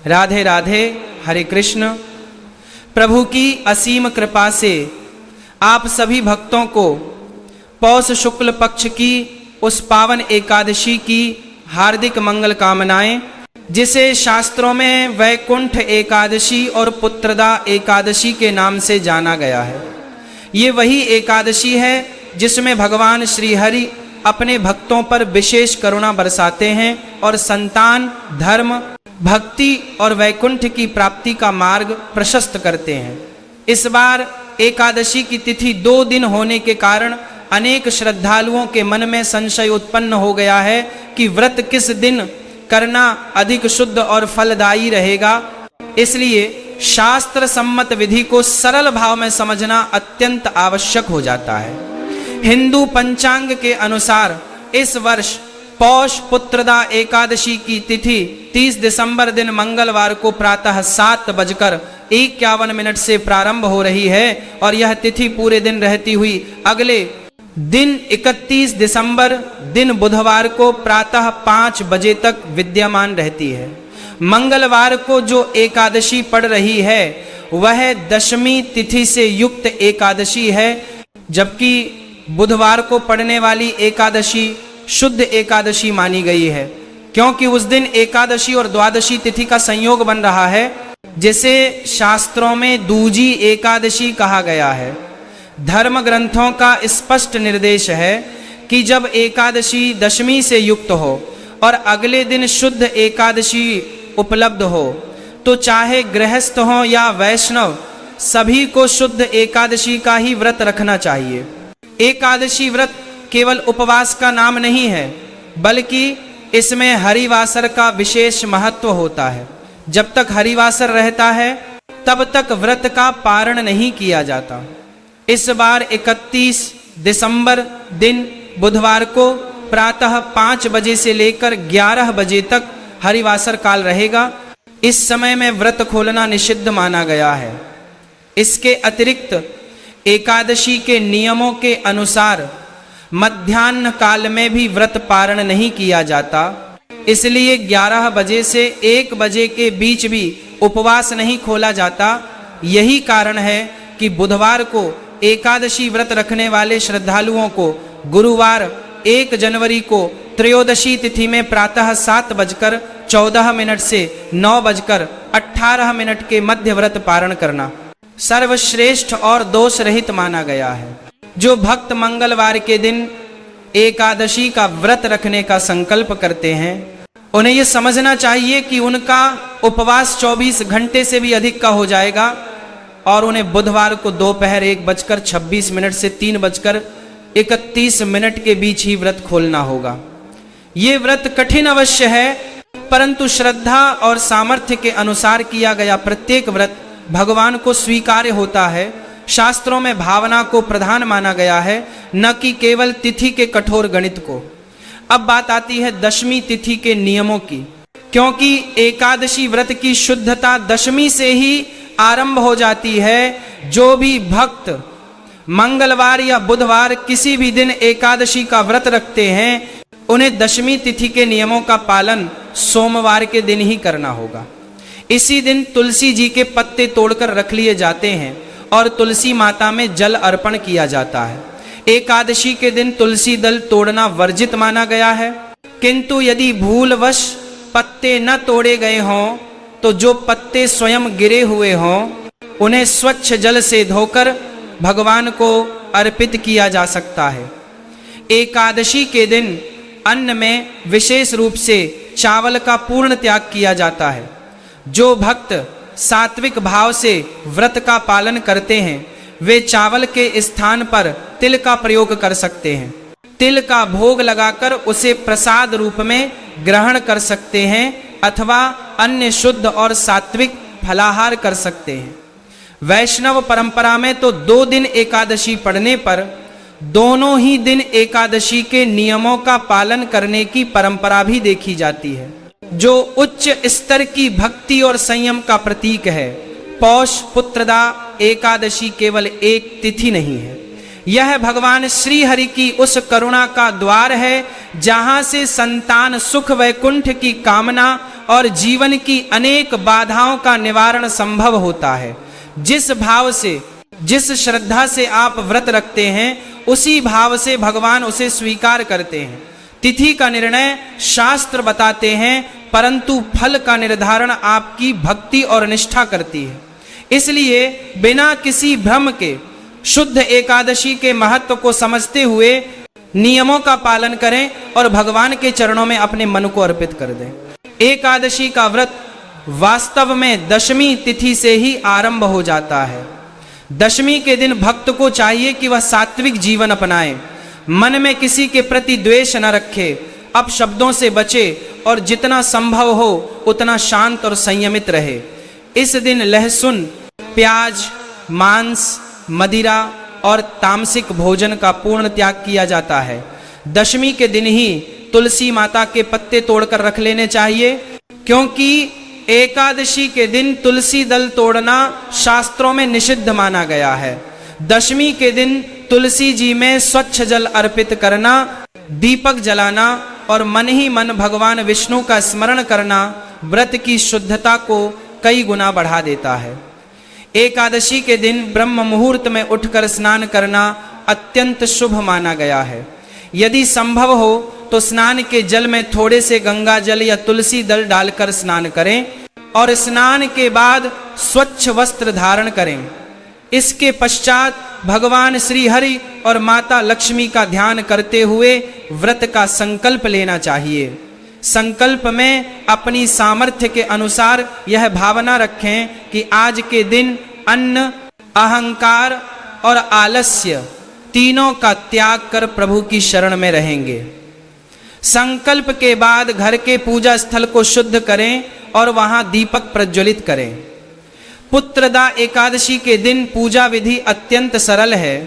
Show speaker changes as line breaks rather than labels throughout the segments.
राधे राधे, हरे कृष्ण। प्रभु की असीम कृपा से आप सभी भक्तों को पौष शुक्ल पक्ष की उस पावन एकादशी की हार्दिक मंगल कामनाएं, जिसे शास्त्रों में वैकुंठ एकादशी और पुत्रदा एकादशी के नाम से जाना गया है। ये वही एकादशी है जिसमें भगवान श्री हरि अपने भक्तों पर विशेष करुणा बरसाते हैं और संतान, धर्म, भक्ति और वैकुंठ की प्राप्ति का मार्ग प्रशस्त करते हैं। इस बार एकादशी की तिथि 2 दिन होने के कारण अनेक श्रद्धालुओं के मन में संशय उत्पन्न हो गया है कि व्रत किस दिन करना अधिक शुद्ध और फलदायी रहेगा। इसलिए शास्त्र सम्मत विधि को सरल भाव में समझना अत्यंत आवश्यक हो जाता है। हिंदू पंचांग के अनुसार इस वर्ष पौष पुत्रदा एकादशी की तिथि 30 दिसंबर दिन मंगलवार को प्रातः 7:51 से प्रारंभ हो रही है और यह तिथि पूरे दिन रहती हुई अगले दिन 31 दिसंबर दिन बुधवार को प्रातः 5 बजे तक विद्यमान रहती है। मंगलवार को जो एकादशी पड़ रही है वह दशमी तिथि से युक्त एकादशी है, जबकि बुधवार को पड़ने वाली एकादशी शुद्ध एकादशी मानी गई है, क्योंकि उस दिन एकादशी और द्वादशी तिथि का संयोग बन रहा है, जिसे शास्त्रों में दूजी एकादशी कहा गया है। धर्म ग्रंथों का स्पष्ट निर्देश है कि जब एकादशी दशमी से युक्त हो और अगले दिन शुद्ध एकादशी उपलब्ध हो तो चाहे गृहस्थ हो या वैष्णव, सभी को शुद्ध एकादशी का ही व्रत रखना चाहिए। एकादशी व्रत केवल उपवास का नाम नहीं है, बल्कि इसमें हरिवासर का विशेष महत्व होता है। जब तक हरिवासर रहता है तब तक व्रत का पारण नहीं किया जाता। इस बार 31 दिसंबर दिन बुधवार को प्रातः 5 बजे से लेकर 11 बजे तक हरिवासर काल रहेगा। इस समय में व्रत खोलना निषिद्ध माना गया है। इसके अतिरिक्त एकादशी के नियमों के अनुसार मध्याह्न काल में भी व्रत पारण नहीं किया जाता, इसलिए 11 बजे से 1 बजे के बीच भी उपवास नहीं खोला जाता। यही कारण है कि बुधवार को एकादशी व्रत रखने वाले श्रद्धालुओं को गुरुवार 1 जनवरी को त्रयोदशी तिथि में प्रातः 7:14 से 9:18 के मध्य व्रत पारण करना सर्वश्रेष्ठ और दोष रहित माना गया है। जो भक्त मंगलवार के दिन एकादशी का व्रत रखने का संकल्प करते हैं, उन्हें यह समझना चाहिए कि उनका उपवास 24 घंटे से भी अधिक का हो जाएगा और उन्हें बुधवार को दोपहर 1:26 से 3:31 के बीच ही व्रत खोलना होगा। ये व्रत कठिन अवश्य है, परंतु श्रद्धा और सामर्थ्य के अनुसार किया गया प्रत्येक व्रत भगवान को स्वीकार्य होता है। शास्त्रों में भावना को प्रधान माना गया है, न कि केवल तिथि के कठोर गणित को। अब बात आती है दशमी तिथि के नियमों की, क्योंकि एकादशी व्रत की शुद्धता दशमी से ही आरंभ हो जाती है। जो भी भक्त मंगलवार या बुधवार किसी भी दिन एकादशी का व्रत रखते हैं, उन्हें दशमी तिथि के नियमों का पालन सोमवार के दिन ही करना होगा। इसी दिन तुलसी जी के पत्ते तोड़कर रख लिए जाते हैं और तुलसी माता में जल अर्पण किया जाता है। एकादशी के दिन तुलसी दल तोड़ना वर्जित माना गया है, किंतु यदि भूलवश पत्ते न तोड़े गए हों तो जो पत्ते स्वयं गिरे हुए हों उन्हें स्वच्छ जल से धोकर भगवान को अर्पित किया जा सकता है। एकादशी के दिन अन्न में विशेष रूप से चावल का पूर्ण त्याग किया जाता है। जो भक्त सात्विक भाव से व्रत का पालन करते हैं वे चावल के स्थान पर तिल का प्रयोग कर सकते हैं। तिल का भोग लगाकर उसे प्रसाद रूप में ग्रहण कर सकते हैं अथवा अन्य शुद्ध और सात्विक फलाहार कर सकते हैं। वैष्णव परंपरा में तो 2 दिन एकादशी पड़ने पर दोनों ही दिन एकादशी के नियमों का पालन करने की परंपरा भी देखी जाती है, जो उच्च स्तर की भक्ति और संयम का प्रतीक है। पौष पुत्रदा एकादशी केवल एक तिथि नहीं है, यह भगवान श्री हरि की उस करुणा का द्वार है जहां से संतान सुख वैकुंठ की कामना और जीवन की अनेक बाधाओं का निवारण संभव होता है। जिस भाव से, जिस श्रद्धा से आप व्रत रखते हैं, उसी भाव से भगवान उसे स्वीकार करते हैं। तिथि का निर्णय शास्त्र बताते हैं, परंतु फल का निर्धारण आपकी भक्ति और निष्ठा करती है। इसलिए बिना किसी भ्रम के शुद्ध एकादशी के महत्व को समझते हुए नियमों का पालन करें और भगवान के चरणों में अपने मन को अर्पित कर दें। एकादशी का व्रत वास्तव में दशमी तिथि से ही आरंभ हो जाता है। दशमी के दिन भक्त को चाहिए कि वह सात्विक जीवन अपनाए, मन में किसी के प्रति द्वेष न रखे, अपशब्दों से बचे और जितना संभव हो उतना शांत और संयमित रहे। इस दिन लहसुन, प्याज, मांस, मदिरा और तामसिक भोजन का पूर्ण त्याग किया जाता है। दशमी के दिन ही तुलसी माता के पत्ते तोड़कर रख लेने चाहिए, क्योंकि एकादशी के दिन तुलसी दल तोड़ना शास्त्रों में निषिद्ध माना गया है। दशमी के दिन तुलसी जी में स्वच्छ जल अर्पित करना, दीपक जलाना और मन ही मन भगवान विष्णु का स्मरण करना व्रत की शुद्धता को कई गुना बढ़ा देता है। एकादशी के दिन ब्रह्म मुहूर्त में उठकर स्नान करना अत्यंत शुभ माना गया है। यदि संभव हो तो स्नान के जल में थोड़े से गंगा जल या तुलसी दल डालकर स्नान करें और स्नान के बाद स्वच्छ वस्त्र धारण करें। इसके पश्चात भगवान श्री हरि और माता लक्ष्मी का ध्यान करते हुए व्रत का संकल्प लेना चाहिए। संकल्प में अपनी सामर्थ्य के अनुसार यह भावना रखें कि आज के दिन अन्न, अहंकार और आलस्य तीनों का त्याग कर प्रभु की शरण में रहेंगे। संकल्प के बाद घर के पूजा स्थल को शुद्ध करें और वहां दीपक प्रज्वलित करें। पुत्रदा एकादशी के दिन पूजा विधि अत्यंत सरल है,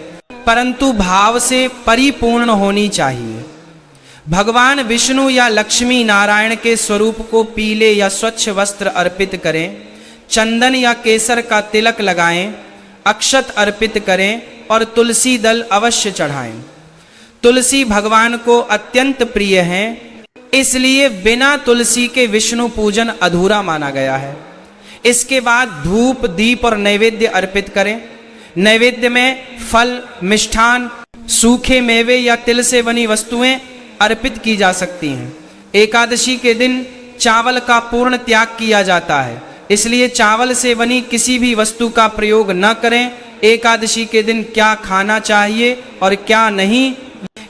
परंतु भाव से परिपूर्ण होनी चाहिए। भगवान विष्णु या लक्ष्मी नारायण के स्वरूप को पीले या स्वच्छ वस्त्र अर्पित करें, चंदन या केसर का तिलक लगाएं, अक्षत अर्पित करें और तुलसी दल अवश्य चढ़ाएं। तुलसी भगवान को अत्यंत प्रिय है, इसलिए बिना तुलसी के विष्णु पूजन अधूरा माना गया है। इसके बाद धूप, दीप और नैवेद्य अर्पित करें। नैवेद्य में फल, मिष्ठान, सूखे मेवे या तिल से बनी वस्तुएं अर्पित की जा सकती हैं। एकादशी के दिन चावल का पूर्ण त्याग किया जाता है, इसलिए चावल से बनी किसी भी वस्तु का प्रयोग न करें। एकादशी के दिन क्या खाना चाहिए और क्या नहीं,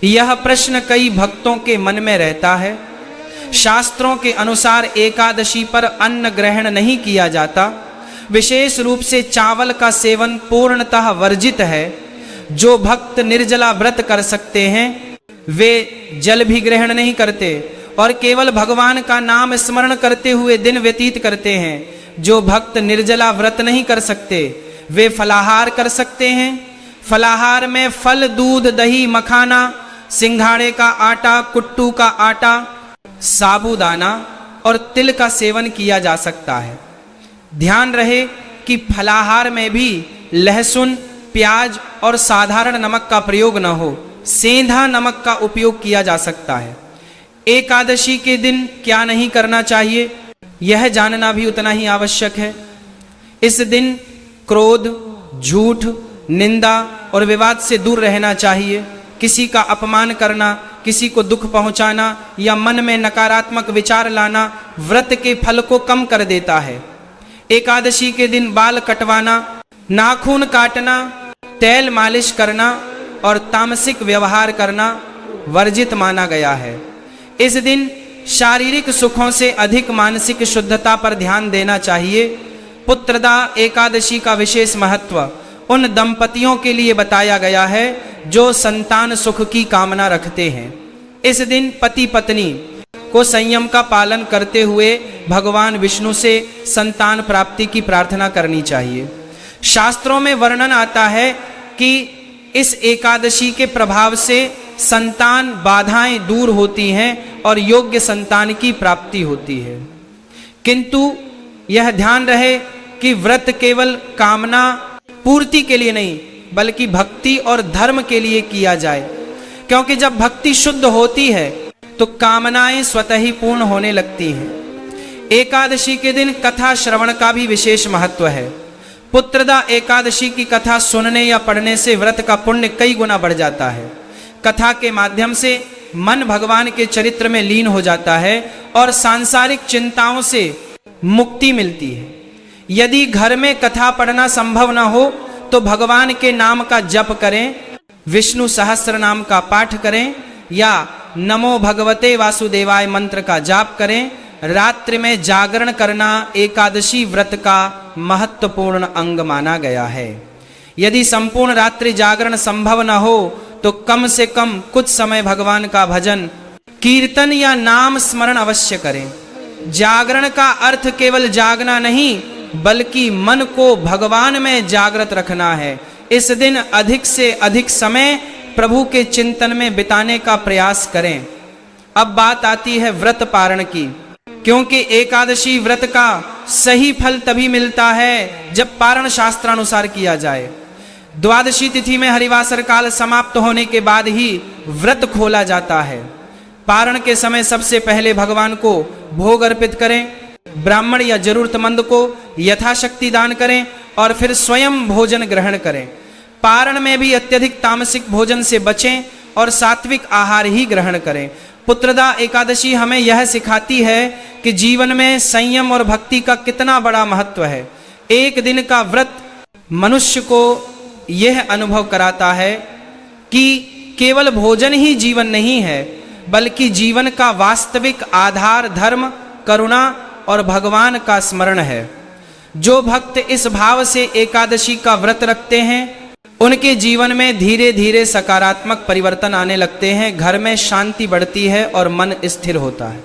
यह प्रश्न कई भक्तों के मन में रहता है। शास्त्रों के अनुसार एकादशी पर अन्न ग्रहण नहीं किया जाता। विशेष रूप से चावल का सेवन पूर्णतः वर्जित है। जो भक्त निर्जला व्रत कर सकते हैं वे जल भी ग्रहण नहीं करते और केवल भगवान का नाम स्मरण करते हुए दिन व्यतीत करते हैं। जो भक्त निर्जला व्रत नहीं कर सकते वे फलाहार कर सकते हैं। फलाहार में फल, दूध, दही, मखाना, सिंघाड़े का आटा, कुट्टू का आटा, साबूदाना और तिल का सेवन किया जा सकता है। ध्यान रहे कि फलाहार में भी लहसुन, प्याज और साधारण नमक का प्रयोग न हो, सेंधा नमक का उपयोग किया जा सकता है। एकादशी के दिन क्या नहीं करना चाहिए यह जानना भी उतना ही आवश्यक है। इस दिन क्रोध, झूठ, निंदा और विवाद से दूर रहना चाहिए। किसी का अपमान करना, किसी को दुख पहुंचाना या मन में नकारात्मक विचार लाना व्रत के फल को कम कर देता है। एकादशी के दिन बाल कटवाना, नाखून काटना, तेल मालिश करना और तामसिक व्यवहार करना वर्जित माना गया है। इस दिन शारीरिक सुखों से अधिक मानसिक शुद्धता पर ध्यान देना चाहिए। पुत्रदा एकादशी का विशेष महत्व उन दंपतियों के लिए बताया गया है जो संतान सुख की कामना रखते हैं। इस दिन पति पत्नी को संयम का पालन करते हुए भगवान विष्णु से संतान प्राप्ति की प्रार्थना करनी चाहिए। शास्त्रों में वर्णन आता है कि इस एकादशी के प्रभाव से संतान बाधाएं दूर होती हैं और योग्य संतान की प्राप्ति होती है। किंतु यह ध्यान रहे कि व्रत केवल कामना पूर्ति के लिए नहीं बल्कि भक्ति और धर्म के लिए किया जाए, क्योंकि जब भक्ति शुद्ध होती है तो कामनाएं स्वतः ही पूर्ण होने लगती हैं। एकादशी के दिन कथा श्रवण का भी विशेष महत्व है। पुत्रदा एकादशी की कथा सुनने या पढ़ने से व्रत का पुण्य कई गुना बढ़ जाता है। कथा के माध्यम से मन भगवान के चरित्र में लीन हो जाता है और सांसारिक चिंताओं से मुक्ति मिलती है। यदि घर में कथा पढ़ना संभव न हो तो भगवान के नाम का जप करें, विष्णु सहस्त्र नाम का पाठ करें या नमो भगवते वासुदेवाय मंत्र का जाप करें। रात्रि में जागरण करना एकादशी व्रत का महत्वपूर्ण अंग माना गया है। यदि संपूर्ण रात्रि जागरण संभव न हो तो कम से कम कुछ समय भगवान का भजन, कीर्तन या नाम स्मरण अवश्य करें। जागरण का अर्थ केवल जागना नहीं बल्कि मन को भगवान में जागृत रखना है। इस दिन अधिक से अधिक समय प्रभु के चिंतन में बिताने का प्रयास करें। अब बात आती है व्रत पारण की, क्योंकि एकादशी व्रत का सही फल तभी मिलता है जब पारण शास्त्रानुसार किया जाए। द्वादशी तिथि में हरिवासर काल समाप्त होने के बाद ही व्रत खोला जाता है। पारण के समय सबसे पहले भगवान को भोग अर्पित करें, ब्राह्मण या जरूरतमंद को यथाशक्ति दान करें और फिर स्वयं भोजन ग्रहण करें। पारण में भी अत्यधिक तामसिक भोजन से बचें और सात्विक आहार ही ग्रहण करें। पुत्रदा एकादशी हमें यह सिखाती है कि जीवन में संयम और भक्ति का कितना बड़ा महत्व है। एक दिन का व्रत मनुष्य को यह अनुभव कराता है कि केवल भोजन ही जीवन नहीं है, बल्कि जीवन का वास्तविक आधार धर्म, करुणा और भगवान का स्मरण है। जो भक्त इस भाव से एकादशी का व्रत रखते हैं उनके जीवन में धीरे धीरे सकारात्मक परिवर्तन आने लगते हैं, घर में शांति बढ़ती है और मन स्थिर होता है।